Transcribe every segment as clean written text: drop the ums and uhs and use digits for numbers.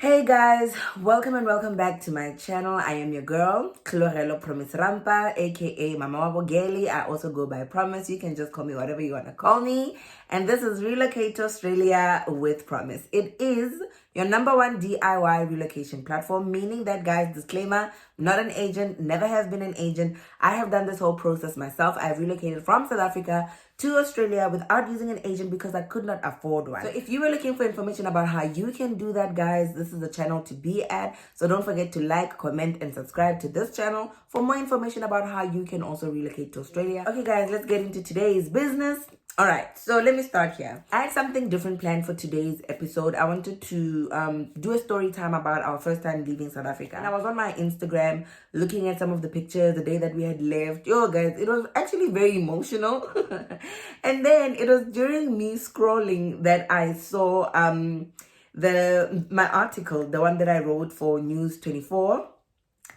Hey guys, welcome and welcome back to my channel. I am your girl, Felo le Tee, aka Mama Wabogeli. I also go by Promise. You can just call me whatever you want to call me. And this is Relocate to Australia with Promise. It is your #1 DIY relocation platform, meaning that, guys, disclaimer, not an agent, never have been an agent. I have done this whole process myself. I've relocated from South Africa to Australia without using an agent because I could not afford one. So if you were looking for information about how you can do that, guys, this is the channel to be at. So don't forget to like, comment, and subscribe to this channel for more information about how you can also relocate to Australia. Okay, guys, let's get into today's business. All right, so let me start here. I had something different planned for today's episode. I wanted to do a story time about our first time leaving South Africa. And I was on my Instagram looking at some of the pictures the day that we had left. Yo, guys, it was actually very emotional. And then it was during me scrolling that I saw my article, the one that I wrote for News 24.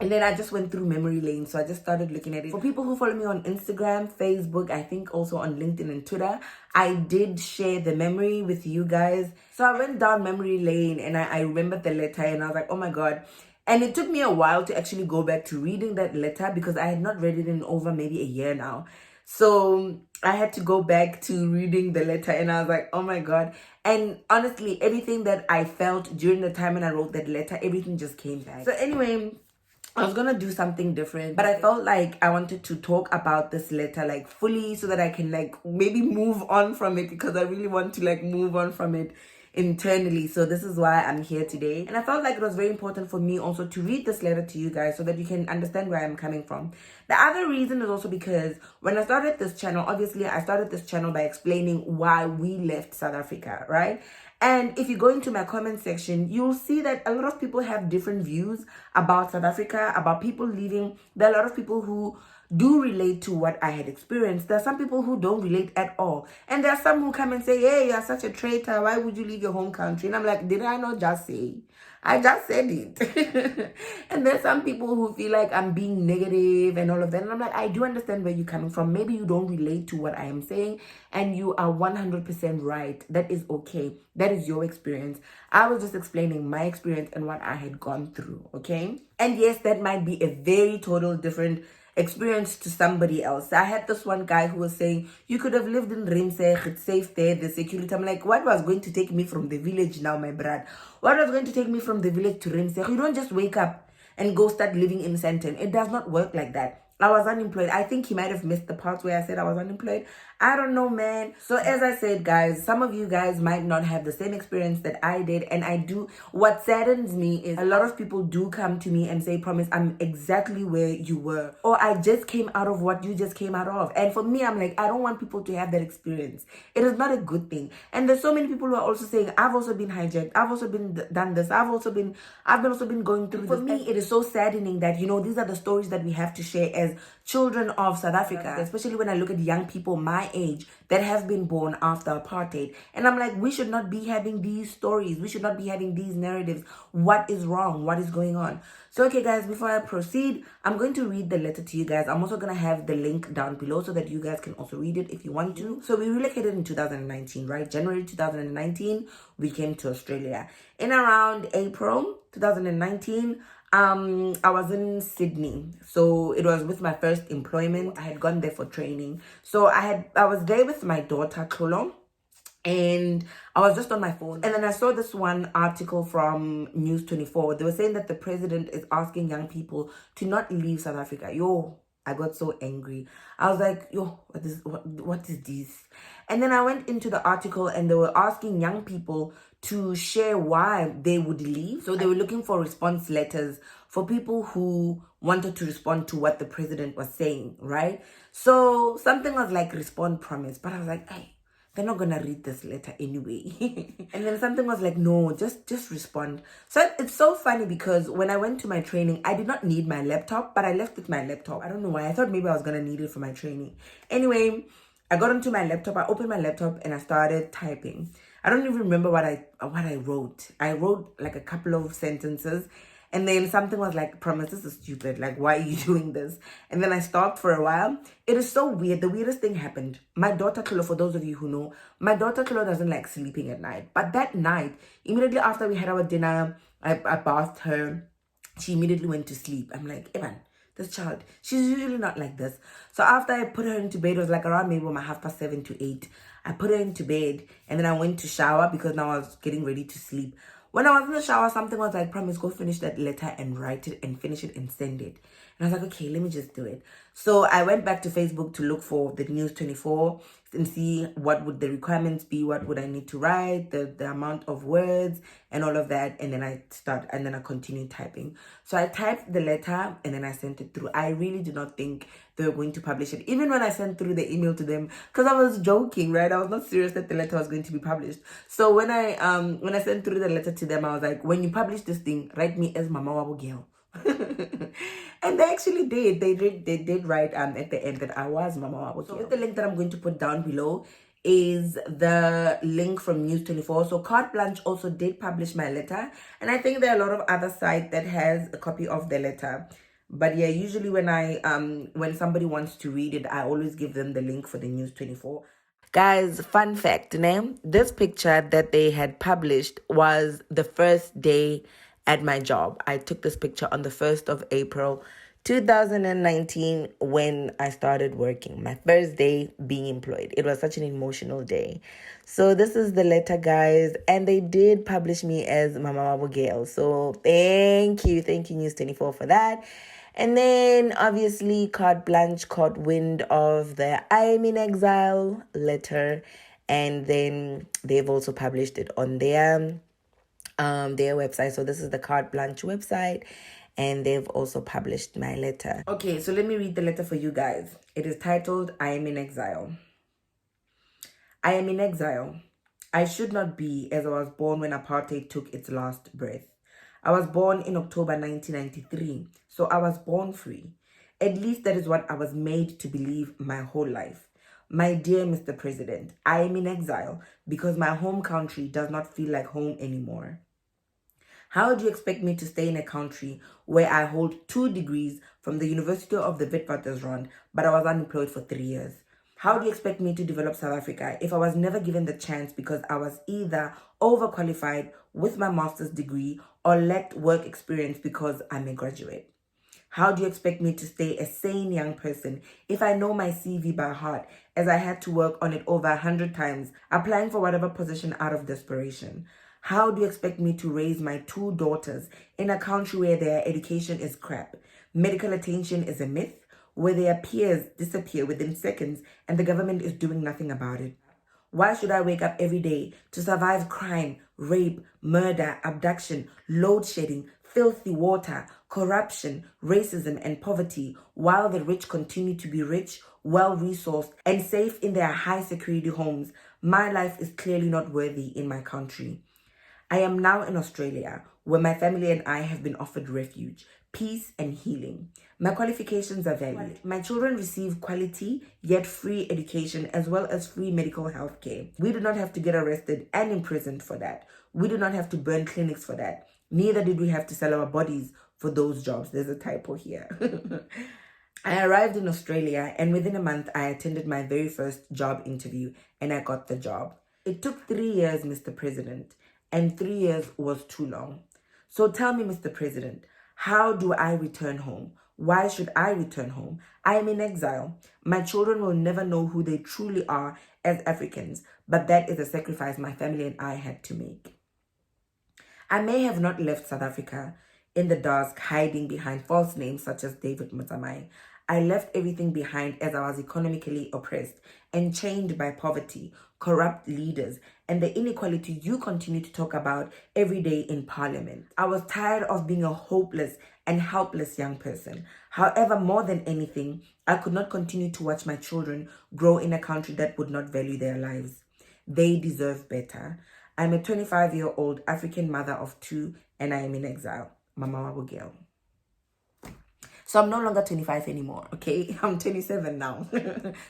And then I just went through memory lane. So I just started looking at it. For people who follow me on Instagram, Facebook, I think also on LinkedIn and Twitter, I did share the memory with you guys. So I went down memory lane and I remembered the letter and I was like, oh my God. And it took me a while to actually go back to reading that letter because I had not read it in over maybe a year now. So I had to go back to reading the letter and I was like, oh my God. And honestly, everything that I felt during the time when I wrote that letter, everything just came back. So anyway, I was gonna do something different, but I felt like I wanted to talk about this letter like fully so that I can like maybe move on from it, because I really want to like move on from it internally. So this is why I'm here today. And I felt like it was very important for me also to read this letter to you guys so that you can understand where I'm coming from. The other reason is also because when I started this channel, obviously I started this channel by explaining why we left South Africa, right? And if you go into my comment section, you'll see that a lot of people have different views about South Africa, about people leaving. There are a lot of people who do relate to what I had experienced. There are some people who don't relate at all. And there are some who come and say, hey, you're such a traitor. Why would you leave your home country? And I'm like, did I not just say? I just said it. And there's some people who feel like I'm being negative and all of that. And I'm like, I do understand where you're coming from. Maybe you don't relate to what I am saying. And you are 100% right. That is okay. That is your experience. I was just explaining my experience and what I had gone through, okay? And yes, that might be a very total different experience to somebody else. I had this one guy who was saying, you could have lived in Rimsey, it's safe there, the security. I'm like, what was going to take me from the village now, my brad? What was going to take me from the village to Rimsey? You don't just wake up and go start living in Sandton. It does not work like that. I was unemployed. I think he might have missed the parts where I said I was unemployed. I don't know, man. So as I said, guys, some of you guys might not have the same experience that I did. And I do. What saddens me is a lot of people do come to me and say, Promise, I'm exactly where you were. Or I just came out of what you just came out of. And for me, I'm like, I don't want people to have that experience. It is not a good thing. And there's so many people who are also saying, I've also been hijacked. I've also been done this. I've also been going through this. For me, it is so saddening that, you know, these are the stories that we have to share as children of South Africa, especially when I look at young people my age that have been born after apartheid. And I'm like, we should not be having these stories. We should not be having these narratives. What is wrong? What is going on? So, okay, guys, before I proceed, I'm going to read the letter to you guys. I'm also going to have the link down below so that you guys can also read it if you want to. So we relocated in 2019, right? January 2019, we came to Australia. In around April 2019, I was in Sydney, so it was with my first employment. I had gone there for training, so I was there with my daughter Cholo, and I was just on my phone, and then I saw this one article from News 24. They were saying that the president is asking young people to not leave South Africa. Yo, I got so angry. I was like, yo, what is this? And then I went into the article and they were asking young people to share why they would leave. So they were looking for response letters for people who wanted to respond to what the president was saying, right? So something was like respond promise, but I was like, hey, they're not gonna read this letter anyway. And then something was like, no, just respond. So it's so funny because when I went to my training, I did not need my laptop, but I left with my laptop. I don't know why. I thought maybe I was gonna need it for my training. Anyway, I got onto my laptop, I opened my laptop and I started typing. I don't even remember what I wrote. I wrote like a couple of sentences. And then something was like, Promise, this is stupid. Like, why are you doing this? And then I stopped for a while. It is so weird. The weirdest thing happened. My daughter, Chloe, for those of you who know, my daughter, Chloe, doesn't like sleeping at night. But that night, immediately after we had our dinner, I bathed her. She immediately went to sleep. I'm like, Evan, this child, she's usually not like this. So after I put her into bed, it was like around maybe my 7:30 to 8. I put her into bed and then I went to shower because now I was getting ready to sleep. When I was in the shower, something was like, Promise, go finish that letter and write it and finish it and send it. And I was like, okay, let me just do it. So I went back to Facebook to look for the News 24 and see what would the requirements be, what would I need to write, the amount of words and all of that. And then I continued typing. So I typed the letter and then I sent it through. I really did not think they were going to publish it. Even when I sent through the email to them, because I was joking, right? I was not serious that the letter was going to be published. So when I sent through the letter to them, I was like, when you publish this thing, write me as Mama Wabo Girl. And they actually did. They did write at the end that I was Mama Wabo. So the link that I'm going to put down below is the link from News 24. So Carte Blanche also did publish my letter, and I think there are a lot of other sites that has a copy of the letter. But yeah, usually when somebody wants to read it, I always give them the link for the News 24. Guys, fun fact, this picture that they had published was the first day at my job. I took this picture on the 1st of April 2019 when I started working, my first day being employed. It was such an emotional day. So this is the letter, guys, and they did publish me as Mama Wabo Gail. So thank you News 24 for that. And then obviously Carte Blanche caught wind of the I am in exile letter, and then they've also published it on their website. So this is the Carte Blanche website, and they've also published my letter. Okay, so let me read the letter for you guys. It is titled, I am in exile. I am in exile. I should not be, as I was born when apartheid took its last breath. I was born in October 1993, so I was born free. At least that is what I was made to believe my whole life. My dear Mr. President, I am in exile because my home country does not feel like home anymore. How do you expect me to stay in a country where I hold 2 degrees from the University of the Witwatersrand, but I was unemployed for 3 years? How do you expect me to develop South Africa if I was never given the chance because I was either overqualified with my master's degree or lacked work experience because I'm a graduate? How do you expect me to stay a sane young person if I know my CV by heart, as I had to work on it over 100 times, applying for whatever position out of desperation? How do you expect me to raise my 2 daughters in a country where their education is crap, medical attention is a myth, where their peers disappear within seconds and the government is doing nothing about it? Why should I wake up every day to survive crime, rape, murder, abduction, load shedding, filthy water, corruption, racism, and poverty, while the rich continue to be rich, well-resourced, and safe in their high-security homes? My life is clearly not worthy in my country. I am now in Australia, where my family and I have been offered refuge, peace, and healing. My qualifications are valued. My children receive quality yet free education as well as free medical health care. We do not have to get arrested and imprisoned for that. We do not have to burn clinics for that. Neither did we have to sell our bodies for those jobs. There's a typo here. I arrived in Australia, and within a month, I attended my very first job interview and I got the job. It took 3 years, Mr. President, and 3 years was too long. So tell me, Mr. President, how do I return home? Why should I return home? I am in exile. My children will never know who they truly are as Africans, but that is a sacrifice my family and I had to make. I may have not left South Africa in the dusk, hiding behind false names such as David Mutamai. I left everything behind as I was economically oppressed and chained by poverty, corrupt leaders, and the inequality you continue to talk about every day in Parliament. I was tired of being a hopeless and helpless young person. However, more than anything, I could not continue to watch my children grow in a country that would not value their lives. They deserve better. I'm a 25-year-old African mother of 2, and I am in exile. Mama Wabo Girl. So I'm no longer 25 anymore, okay? I'm 27 now,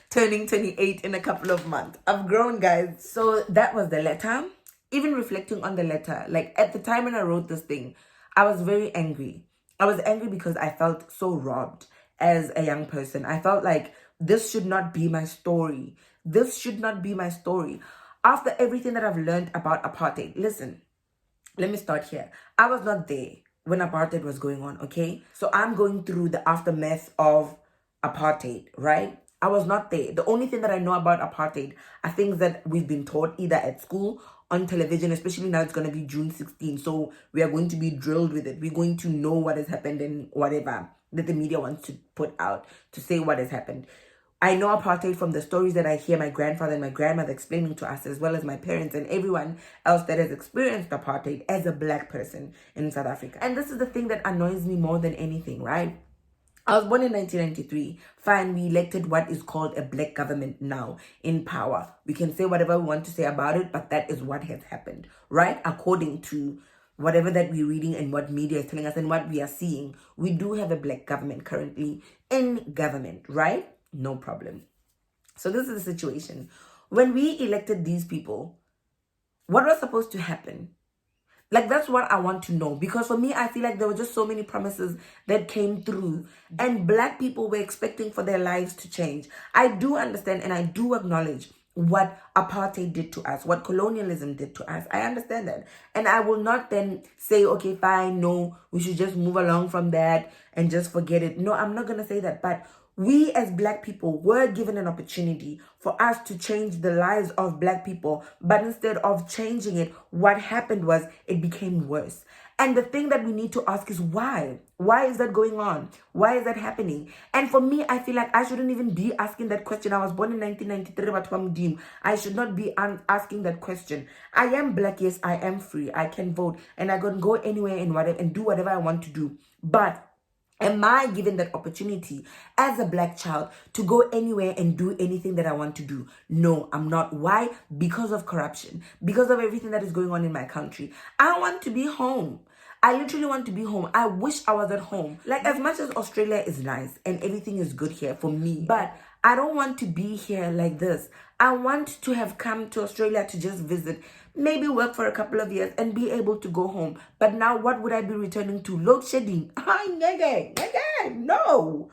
turning 28 in a couple of months. I've grown, guys. So that was the letter. Even reflecting on the letter, like at the time when I wrote this thing, I was very angry. I was angry because I felt so robbed as a young person. I felt like this should not be my story. This should not be my story. After everything that I've learned about apartheid, listen, let me start here. I was not there when apartheid was going on, okay? So I'm going through the aftermath of apartheid, right? I was not there. The only thing that I know about apartheid are things that we've been taught either at school, on television, especially now it's going to be June 16th. So we are going to be drilled with it. We're going to know what has happened and whatever that the media wants to put out to say what has happened. I know apartheid from the stories that I hear my grandfather and my grandmother explaining to us, as well as my parents and everyone else that has experienced apartheid as a black person in South Africa. And this is the thing that annoys me more than anything, right? I was born in 1993. Fine, we elected what is called a black government now in power. We can say whatever we want to say about it, but that is what has happened, right? According to whatever that we're reading and what media is telling us and what we are seeing, we do have a black government currently in government, right? No problem. So this is the situation. When we elected these people, what was supposed to happen? Like, that's what I want to know. Because for me, I feel like there were just so many promises that came through. And black people were expecting for their lives to change. I do understand and I do acknowledge what apartheid did to us, what colonialism did to us. I understand that. And I will not then say, okay, fine, no, we should just move along from that and just forget it. No, I'm not going to say that. But we as black people were given an opportunity for us to change the lives of black people. But instead of changing it, what happened was it became worse. And the thing that we need to ask is why? Why is that going on? Why is that happening? And for me, I feel like I shouldn't even be asking that question. I was born in 1993, but I should not be asking that question. I am black, yes, I am free. I can vote and I can go anywhere and whatever and do whatever I want to do. But am I given that opportunity as a black child to go anywhere and do anything that I want to do? No, I'm not. Why? Because of corruption, because of everything that is going on in my country. I want to be home. I literally want to be home. I wish I was at home. Like, as much as Australia is nice and everything is good here for me, but I don't want to be here like this. I want to have come to Australia to just visit, maybe work for a couple of years and be able to go home. But now what would I be returning to? Load shedding. No.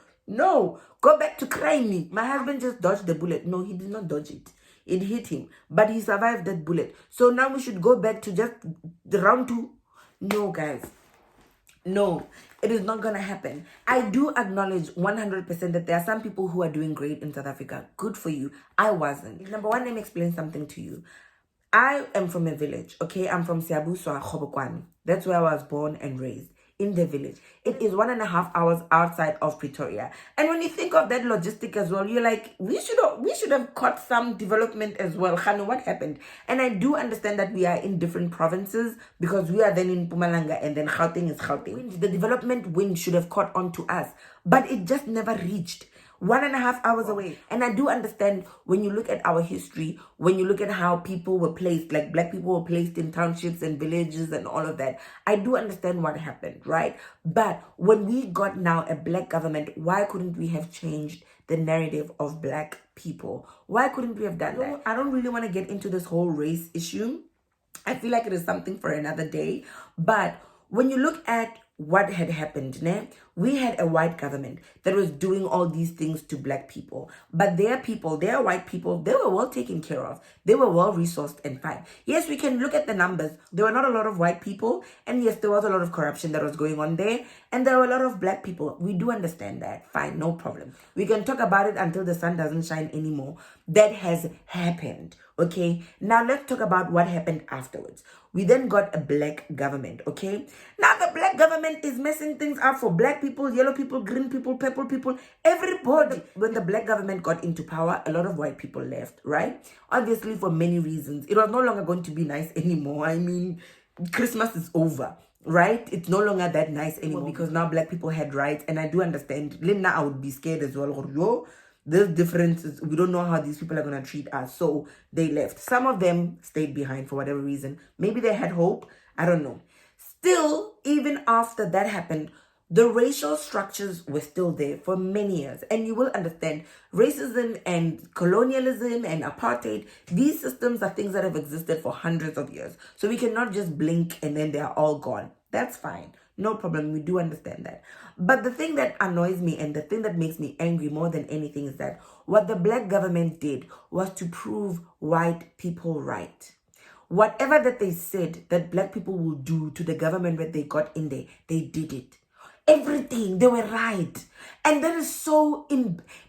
Go back to crying. My husband just dodged the bullet. No, he did not dodge it. It hit him, but he survived that bullet. So now we should go back to just the round two. No, guys. No, it is not going to happen. I do acknowledge 100% that there are some people who are doing great in South Africa. Good for you. I wasn't. Number one, let me explain something to you. I am from a village, okay? I'm from Siyabuswa, Khobokwani. That's where I was born and raised, in the village. It is 1.5 hours outside of Pretoria. And when you think of that logistic as well, you're like, we should have caught some development as well. Khano, what happened? And I do understand that we are in different provinces because we are then in Mpumalanga and then Gauteng is Gauteng. The development wind should have caught on to us, but it just never reached. 1.5 hours away. And I do understand when you look at our history, when you look at how people were placed, like black people were placed in townships and villages and all of that. I do understand what happened, right? But when we got now a black government, why couldn't we have changed the narrative of black people? Why couldn't we have done that? I don't really want to get into this whole race issue. I feel like it is something for another day. But when you look at what had happened, we had a white government that was doing all these things to black people. But their people, their white people, they were well taken care of. They were well resourced and fine. Yes, we can look at the numbers. There were not a lot of white people. And yes, there was a lot of corruption that was going on there. And there were a lot of black people. We do understand that. Fine, no problem. We can talk about it until the sun doesn't shine anymore. That has happened. Okay, now let's talk about what happened afterwards. We then got a black government, okay? Now the black government is messing things up for black people, yellow people, green people, purple people, everybody. When the black government got into power, a lot of white people left, right? Obviously for many reasons. It was no longer going to be nice anymore. I mean, Christmas is over, right? It's no longer that nice anymore because now black people had rights. And I do understand. Linda, I would be scared as well. Yo, there's differences. We don't know how these people are going to treat us. So they left. Some of them stayed behind for whatever reason. Maybe they had hope. I don't know. Still, even after that happened, the racial structures were still there for many years. And you will understand racism and colonialism and apartheid, these systems are things that have existed for hundreds of years. So we cannot just blink and then they are all gone. That's fine. No problem. We do understand that. But the thing that annoys me and the thing that makes me angry more than anything is that what the black government did was to prove white people right. Whatever that they said that black people will do to the government when they got in there, they did it. Everything, they were right. And that is so,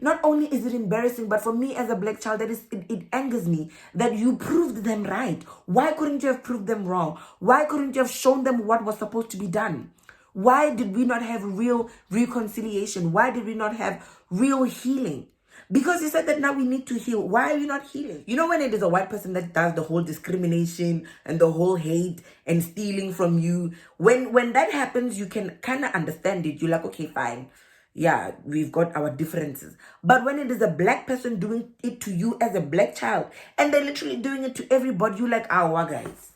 not only is it embarrassing, but for me as a black child, it angers me that you proved them right. Why couldn't you have proved them wrong? Why couldn't you have shown them what was supposed to be done? Why did we not have real reconciliation? Why did we not have real healing? Because you said that now we need to heal. Why are you not healing? You know, when it is a white person that does the whole discrimination and the whole hate and stealing from you, when that happens, you can kind of understand it. You're like, okay, fine. Yeah, we've got our differences. But when it is a black person doing it to you as a black child, and they're literally doing it to everybody, you're like, guys.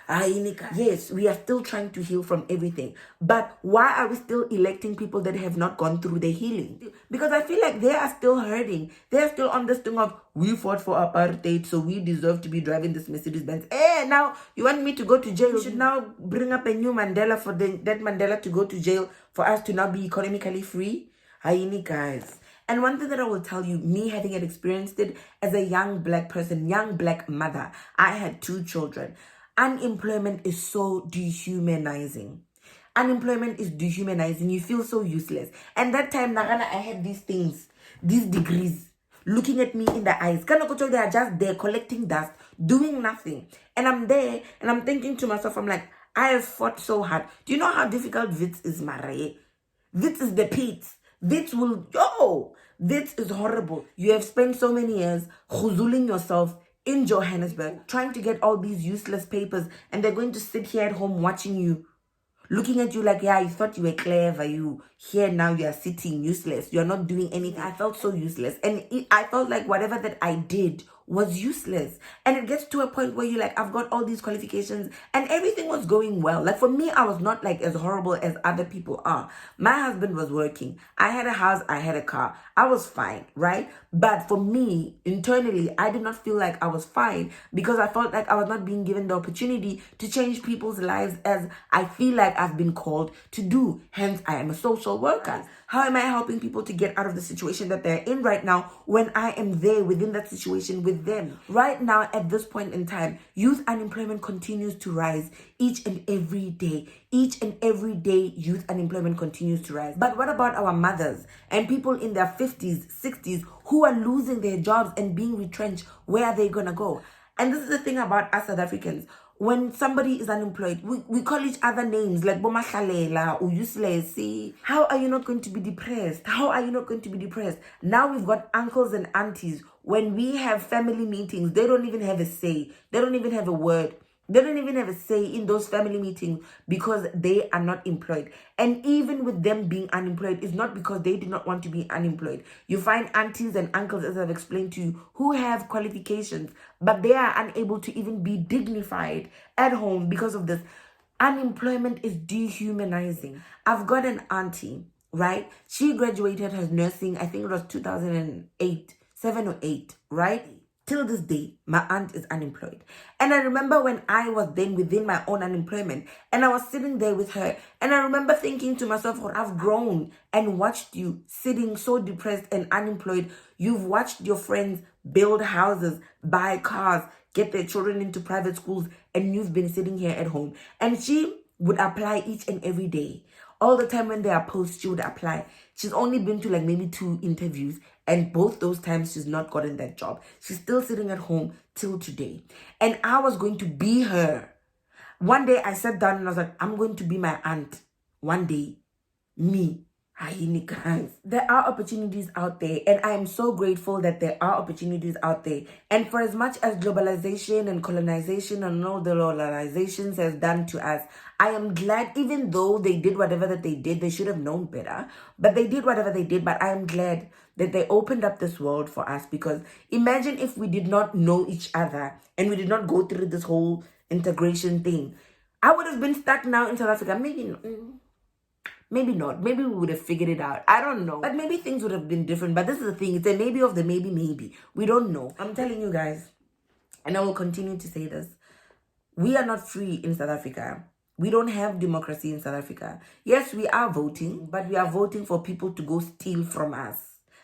Yes, we are still trying to heal from everything. But why are we still electing people that have not gone through the healing? Because I feel like they are still hurting. They are still on this thing of, we fought for apartheid, so we deserve to be driving this Mercedes Benz. Now you want me to go to jail? You should now bring up a new Mandela for that Mandela to go to jail for us to now be economically free. Guys. And one thing that I will tell you, me having experienced it as a young black person, young black mother, I had 2 children. Unemployment is so dehumanizing. Unemployment is dehumanizing. You feel so useless. And that time, Nagana, I had these things, these degrees, looking at me in the eyes. They are just there collecting dust, doing nothing. And I'm there, and I'm thinking to myself, I'm like, I have fought so hard. Do you know how difficult Wits is, Marae? Wits is the pit. Wits is horrible. You have spent so many years khuzuling yourself in Johannesburg, trying to get all these useless papers, and they're going to sit here at home watching you, looking at you like, yeah, you thought you were clever, you here now you are sitting useless, you're not doing anything. I felt so useless, and I felt like whatever that I did was useless. And it gets to a point where you're like, I've got all these qualifications and everything was going well. Like for me, I was not like as horrible as other people are. My husband was working. I had a house, I had a car. I was fine, right? But for me, internally, I did not feel like I was fine because I felt like I was not being given the opportunity to change people's lives as I feel like I've been called to do. Hence, I am a social worker. How am I helping people to get out of the situation that they're in right now when I am there within that situation with them? Right now, at this point in time, youth unemployment continues to rise each and every day. Each and every day, youth unemployment continues to rise. But what about our mothers and people in their 50s, 60s who are losing their jobs and being retrenched? Where are they going to go? And this is the thing about us South Africans. When somebody is unemployed, we call each other names like Bomakhalela or useless. See, how are you not going to be depressed? How are you not going to be depressed? Now we've got uncles and aunties. When we have family meetings, they don't even have a say. They don't even have a word. They don't even have a say in those family meetings because they are not employed. And even with them being unemployed, it's not because they did not want to be unemployed. You find aunties and uncles, as I've explained to you, who have qualifications, but they are unable to even be dignified at home because of this. Unemployment is dehumanizing. I've got an auntie, right? She graduated her nursing, I think it was 2008, 7 or 8, right? Till this day, my aunt is unemployed. And I remember when I was then within my own unemployment and I was sitting there with her. And I remember thinking to myself, I've grown and watched you sitting so depressed and unemployed. You've watched your friends build houses, buy cars, get their children into private schools, and you've been sitting here at home. And she would apply each and every day. All the time when there are posts, she would apply. She's only been to like maybe 2 interviews. And both those times she's not gotten that job. She's still sitting at home till today. And I was going to be her. One day I sat down and I was like, I'm going to be my aunt. One day. Me. Guys. There are opportunities out there. And I am so grateful that there are opportunities out there. And for as much as globalization and colonization and all the colonizations has done to us, I am glad, even though they did whatever that they did, they should have known better. But they did whatever they did. But I am glad that they opened up this world for us. Because imagine if we did not know each other and we did not go through this whole integration thing. I would have been stuck now in South Africa. Maybe not. Maybe we would have figured it out. I don't know. But maybe things would have been different. But this is the thing. It's a maybe of the maybe. We don't know. I'm telling you guys, and I will continue to say this. We are not free in South Africa. We don't have democracy in South Africa. Yes, we are voting, but we are voting for people to go steal from us.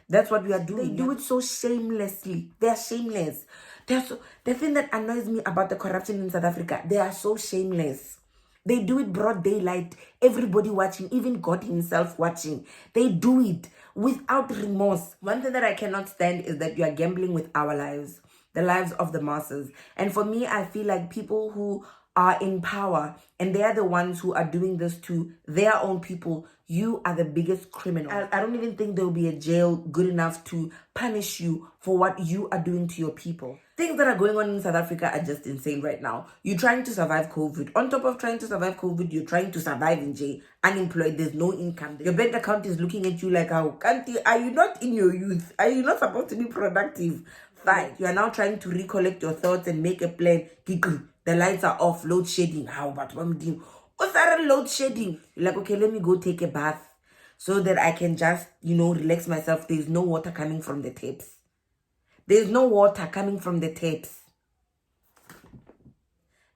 That's what we are doing. They do it so shamelessly. They are shameless. The thing that annoys me about the corruption in South Africa, they are so shameless. They do it broad daylight, everybody watching, even God himself watching. They do it without remorse. One thing that I cannot stand is that you are gambling with our lives, the lives of the masses. And for me, I feel like people who are in power and they are the ones who are doing this to their own people, you are the biggest criminal. I don't even think there will be a jail good enough to punish you for what you are doing to your people. Things that are going on in South Africa are just insane right now. You're trying to survive COVID. On top of trying to survive COVID, you're trying to survive in jail, unemployed, there's no income. Your bank account is looking at you like, how, Kanti, are you not in your youth? Are you not supposed to be productive? Fine. You are now trying to recollect your thoughts and make a plan. The lights are off, load shedding. How about what I'm doing? What's that load shedding? You're like, okay, let me go take a bath so that I can just, relax myself. There's no water coming from the taps. There's no water coming from the taps.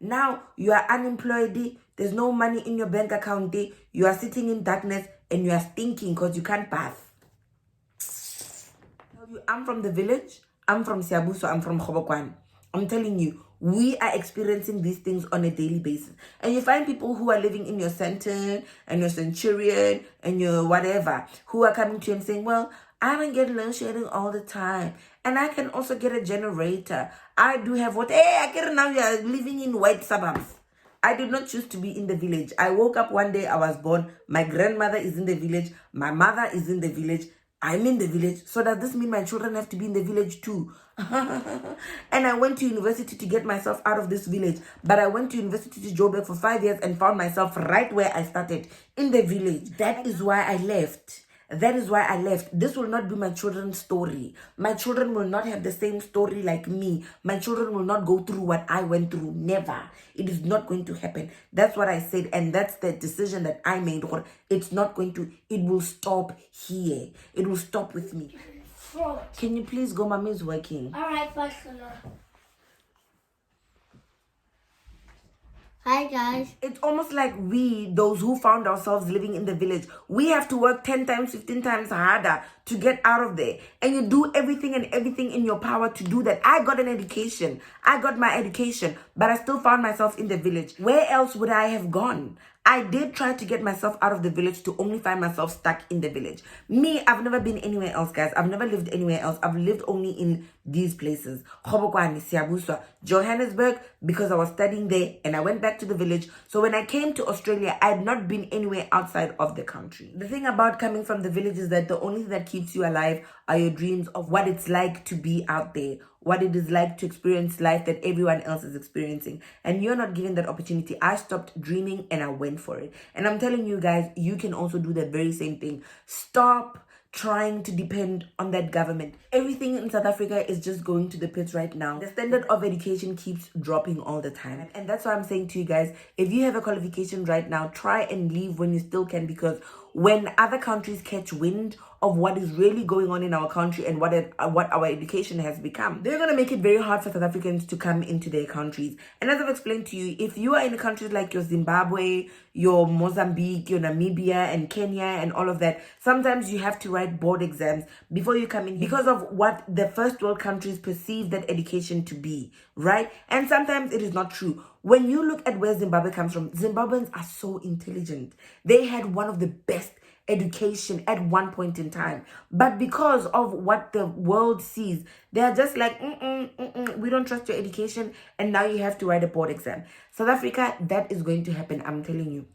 Now you are unemployed. There's no money in your bank account. You are sitting in darkness and you are stinking because you can't bath. I'm from the village. I'm from Siyabuswa. I'm from Hobokwan. I'm telling you, we are experiencing these things on a daily basis. And you find people who are living in your center and your centurion and your whatever, who are coming to you and saying, well, I don't get load shedding all the time. And I can also get a generator. I do have what? Hey, I get it now. You are living in white suburbs. I did not choose to be in the village. I woke up one day, I was born. My grandmother is in the village. My mother is in the village. I'm in the village. So does this mean my children have to be in the village too? And I went to university to get myself out of this village. But I went to university to Joburg for 5 years and found myself right where I started, in the village. That is why I left. That is why I left. This will not be my children's story. My children will not have the same story like me. My children will not go through what I went through. Never. It is not going to happen. That's what I said. And that's the decision that I made. It's not going to. It will stop here. It will stop with me. Can you please go? Mommy is working. All right, bye. Hi guys. It's almost like we, those who found ourselves living in the village, we have to work 10 times, 15 times harder to get out of there. And you do everything in your power to do that. I got an education. I got my education, but I still found myself in the village. Where else would I have gone? I did try to get myself out of the village to only find myself stuck in the village. Me, I've never been anywhere else, guys. I've never lived anywhere else. I've lived only in these places. Hobokwane, Siyabuswa, Johannesburg, because I was studying there and I went back to the village. So when I came to Australia, I had not been anywhere outside of the country. The thing about coming from the village is that the only thing that keeps you alive are your dreams of what it's like to be out there, what it is like to experience life that everyone else is experiencing. And you're not given that opportunity. I stopped dreaming and I went for it. And I'm telling you guys, you can also do that very same thing. Stop trying to depend on that government. Everything in South Africa is just going to the pits right now. The standard of education keeps dropping all the time. And that's why I'm saying to you guys, if you have a qualification right now, try and leave when you still can, because when other countries catch wind of what is really going on in our country and what our education has become, they're going to make it very hard for South Africans to come into their countries. And as I've explained to you, if you are in countries like your Zimbabwe, your Mozambique, your Namibia and Kenya and all of that, sometimes you have to write board exams before you come in because of what the first world countries perceive that education to be, right? And sometimes it is not true. When you look at where Zimbabwe comes from, Zimbabweans are so intelligent. They had one of the best education at one point in time, but because of what the world sees, they are just like, we don't trust your education, and now you have to write a board exam. South Africa, that is going to happen, I'm telling you.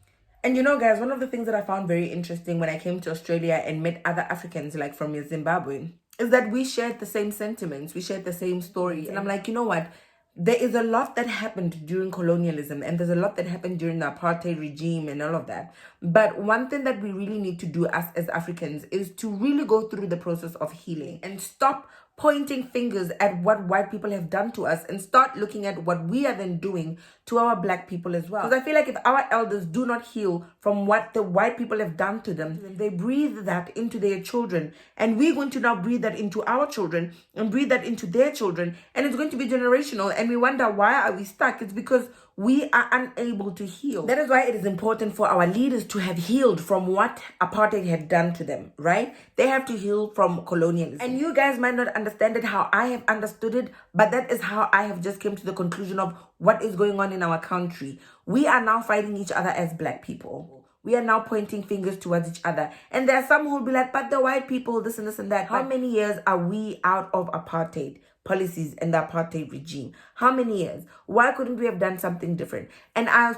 And you know, guys, one of the things that I found very interesting when I came to Australia and met other Africans like from Zimbabwe is that we shared the same sentiments, we shared the same stories. And I'm like, you know what? There is a lot that happened during colonialism, and there's a lot that happened during the apartheid regime and all of that. But one thing that we really need to do as Africans is to really go through the process of healing and stop pointing fingers at what white people have done to us and start looking at what we are then doing to our black people as well. Because I feel like if our elders do not heal from what the white people have done to them, they breathe that into their children, and we're going to now breathe that into our children and breathe that into their children, and it's going to be generational. And we wonder, why are we stuck? It's because we are unable to heal. That is why it is important for our leaders to have healed from what apartheid had done to them, right? They have to heal from colonialism. And you guys might not understand it how I have understood it, but that is how I have just came to the conclusion of what is going on in our country. We are now fighting each other as black people. We are now pointing fingers towards each other. And there are some who will be like, but the white people, this and this and that. How many years are we out of apartheid policies and the apartheid regime? How many years? Why couldn't we have done something different? And I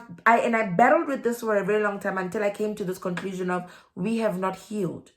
battled with this for a very long time until I came to this conclusion of we have not healed.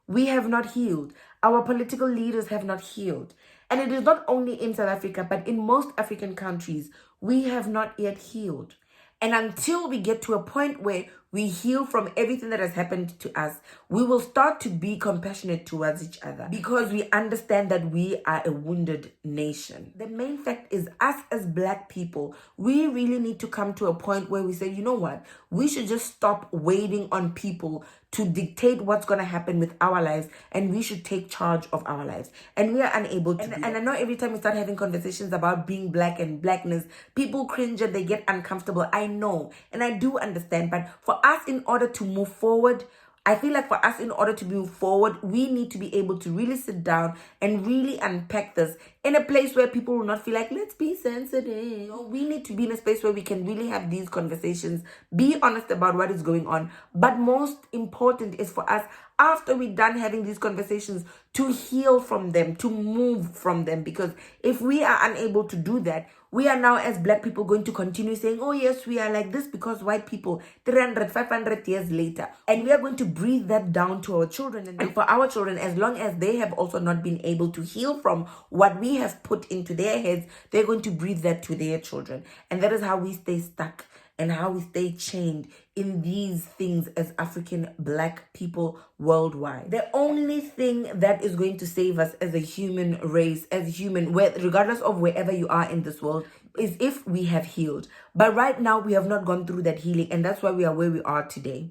We have not healed. Our political leaders have not healed. And it is not only in South Africa, but in most African countries, we have not yet healed. And until we get to a point where we heal from everything that has happened to us, we will start to be compassionate towards each other because we understand that we are a wounded nation. The main fact is us as black people, we really need to come to a point where we say, you know what? We should just stop waiting on people to dictate what's going to happen with our lives, and we should take charge of our lives. And we are unable to do that. And I know every time we start having conversations about being black and blackness, people cringe and they get uncomfortable. I know, and I do understand, but for us, in order to move forward, I feel like for us, in order to move forward, we need to be able to really sit down and really unpack this in a place where people will not feel like, let's be sensitive. We need to be in a space where we can really have these conversations, be honest about what is going on. But most important is for us, after we're done having these conversations, to heal from them, to move from them. Because if we are unable to do that, we are now as black people going to continue saying, oh yes, we are like this because white people, 300, 500 years later. And we are going to breathe that down to our children. And for our children, as long as they have also not been able to heal from what we have put into their heads, they're going to breathe that to their children. And that is how we stay stuck and how we stay chained in these things as African black people worldwide. The only thing that is going to save us as a human race, as human, regardless of wherever you are in this world, is if we have healed. But right now, we have not gone through that healing, and that's why we are where we are today.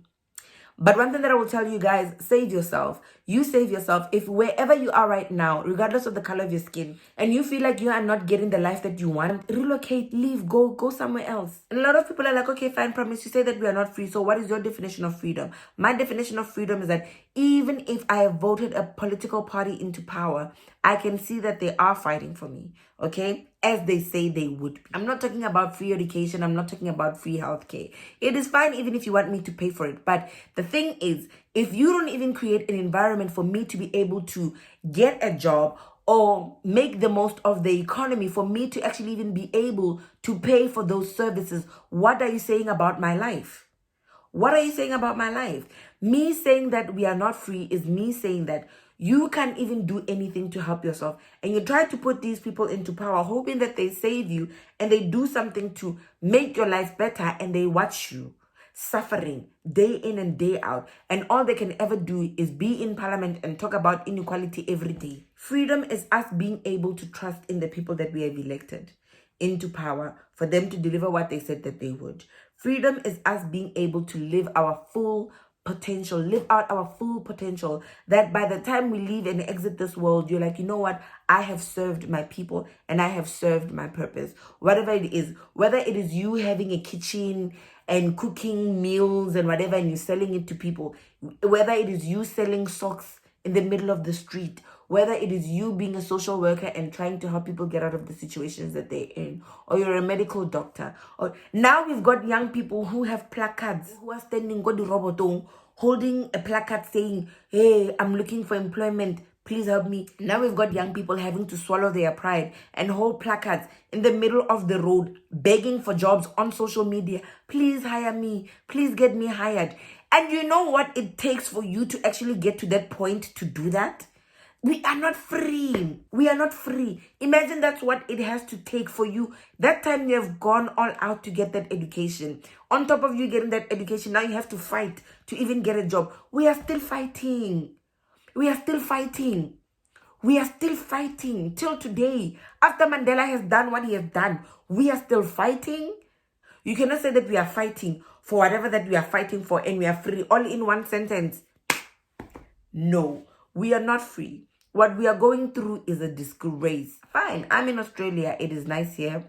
But one thing that I will tell you guys, save yourself. You save yourself. If wherever you are right now, regardless of the color of your skin, and you feel like you are not getting the life that you want, relocate, leave, go somewhere else. And a lot of people are like, okay, fine, promise, you say that we are not free. So what is your definition of freedom? My definition of freedom is that even if I have voted a political party into power, I can see that they are fighting for me, okay? As they say they would be. I'm not talking about free education. I'm not talking about free healthcare. It is fine even if you want me to pay for it. But the thing is, if you don't even create an environment for me to be able to get a job or make the most of the economy for me to actually even be able to pay for those services, what are you saying about my life? What are you saying about my life? Me saying that we are not free is me saying that you can't even do anything to help yourself. And you try to put these people into power, hoping that they save you and they do something to make your life better, and they watch you suffering day in and day out. And all they can ever do is be in parliament and talk about inequality every day. Freedom is us being able to trust in the people that we have elected into power for them to deliver what they said that they would. Freedom is us being able to live our full potential, live out our full potential, that by the time we leave and exit this world, you're like, you know what? I have served my people and I have served my purpose. Whatever it is, whether it is you having a kitchen and cooking meals and whatever, and you're selling it to people, whether it is you selling socks in the middle of the street, whether it is you being a social worker and trying to help people get out of the situations that they're in, or you're a medical doctor. Or now we've got young people who have placards, who are standing go di robotong, holding a placard saying, hey, I'm looking for employment, please help me. Now we've got young people having to swallow their pride and hold placards in the middle of the road, begging for jobs on social media. Please hire me, please get me hired. And you know what it takes for you to actually get to that point to do that? We are not free. We are not free. Imagine that's what it has to take for you. That time you have gone all out to get that education. On top of you getting that education, now you have to fight to even get a job. We are still fighting. We are still fighting. We are still fighting till today. After Mandela has done what he has done, we are still fighting. You cannot say that we are fighting for whatever that we are fighting for and we are free all in one sentence. No, we are not free. What we are going through is a disgrace. Fine, I'm in Australia. It is nice here.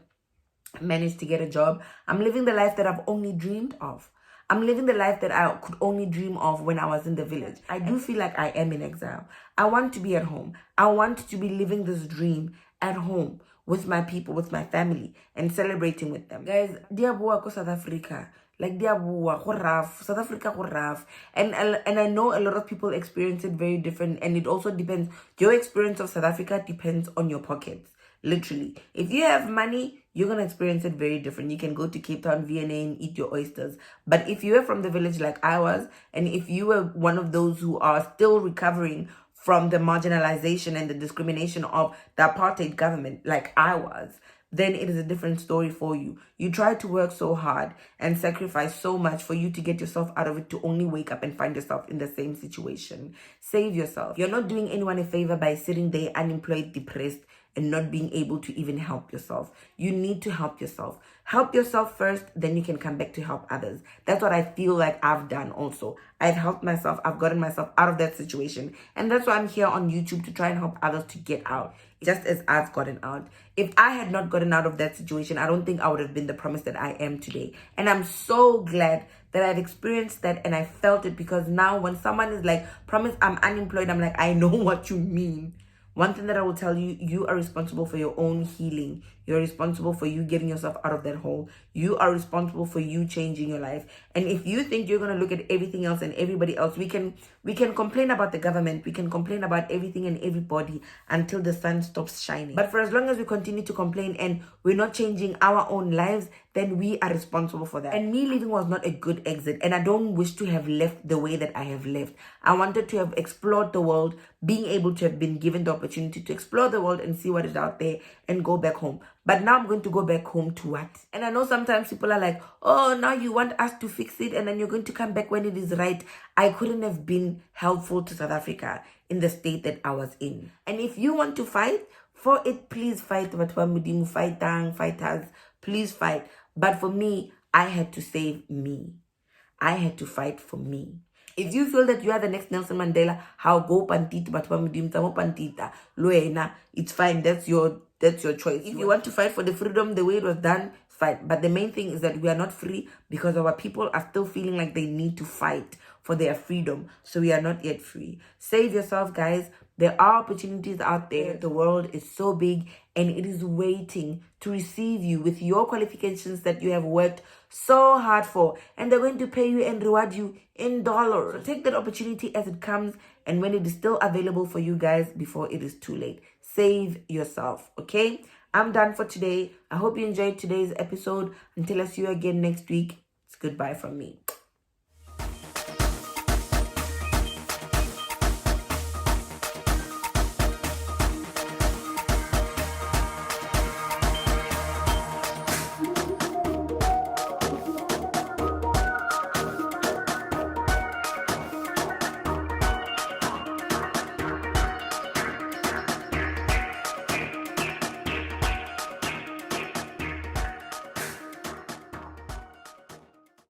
managed to get a job. I'm living the life that I've only dreamed of. I'm living the life that I could only dream of when I was in the village. I do feel like I am in exile. I want to be at home. I want to be living this dream at home with my people, with my family, and celebrating with them. Guys, diabua ko South Africa. Like diabua, go rough. South Africa go rough. And I know a lot of people experience it very different, and it also depends. Your experience of South Africa depends on your pockets. Literally, if you have money, you're gonna experience it very different. You can go to Cape Town, V&A, and eat your oysters. But if you were from the village like I was, and if you were one of those who are still recovering from the marginalization and the discrimination of the apartheid government like I was, then it is a different story for you. You try to work so hard and sacrifice so much for you to get yourself out of it, to only wake up and find yourself in the same situation. Save yourself. You're not doing anyone a favor by sitting there unemployed, depressed, and not being able to even help yourself. You need to help yourself. Help yourself first, then you can come back to help others. That's what I feel like I've done also. I've helped myself. I've gotten myself out of that situation. And that's why I'm here on YouTube, to try and help others to get out, just as I've gotten out. If I had not gotten out of that situation, I don't think I would have been the promise that I am today. And I'm so glad that I've experienced that and I felt it, because now when someone is like, Promise, I'm unemployed, I'm like, I know what you mean. One thing that I will tell you, you are responsible for your own healing. You're responsible for you getting yourself out of that hole. You are responsible for you changing your life. And if you think you're going to look at everything else and everybody else, we can complain about the government. We can complain about everything and everybody until the sun stops shining. But for as long as we continue to complain and we're not changing our own lives, then we are responsible for that. And me leaving was not a good exit. And I don't wish to have left the way that I have left. I wanted to have explored the world, being able to have been given the opportunity to explore the world and see what is out there and go back home. But now I'm going to go back home to what? And I know sometimes people are like, oh, now you want us to fix it and then you're going to come back when it is right. I couldn't have been helpful to South Africa in the state that I was in. And if you want to fight for it, please fight. Fighters, please fight. But for me, I had to save me. I had to fight for me. If you feel that you are the next Nelson Mandela, how go pantita but pantita, luena, it's fine. That's your choice. If you want to fight for the freedom the way it was done, fight. But the main thing is that we are not free because our people are still feeling like they need to fight for their freedom. So we are not yet free. Save yourself, guys. There are opportunities out there. The world is so big and it is waiting to receive you with your qualifications that you have worked so hard for. And they're going to pay you and reward you in dollars. So take that opportunity as it comes and when it is still available for you guys before it is too late. Save yourself, okay? I'm done for today. I hope you enjoyed today's episode. Until I see you again next week, it's goodbye from me.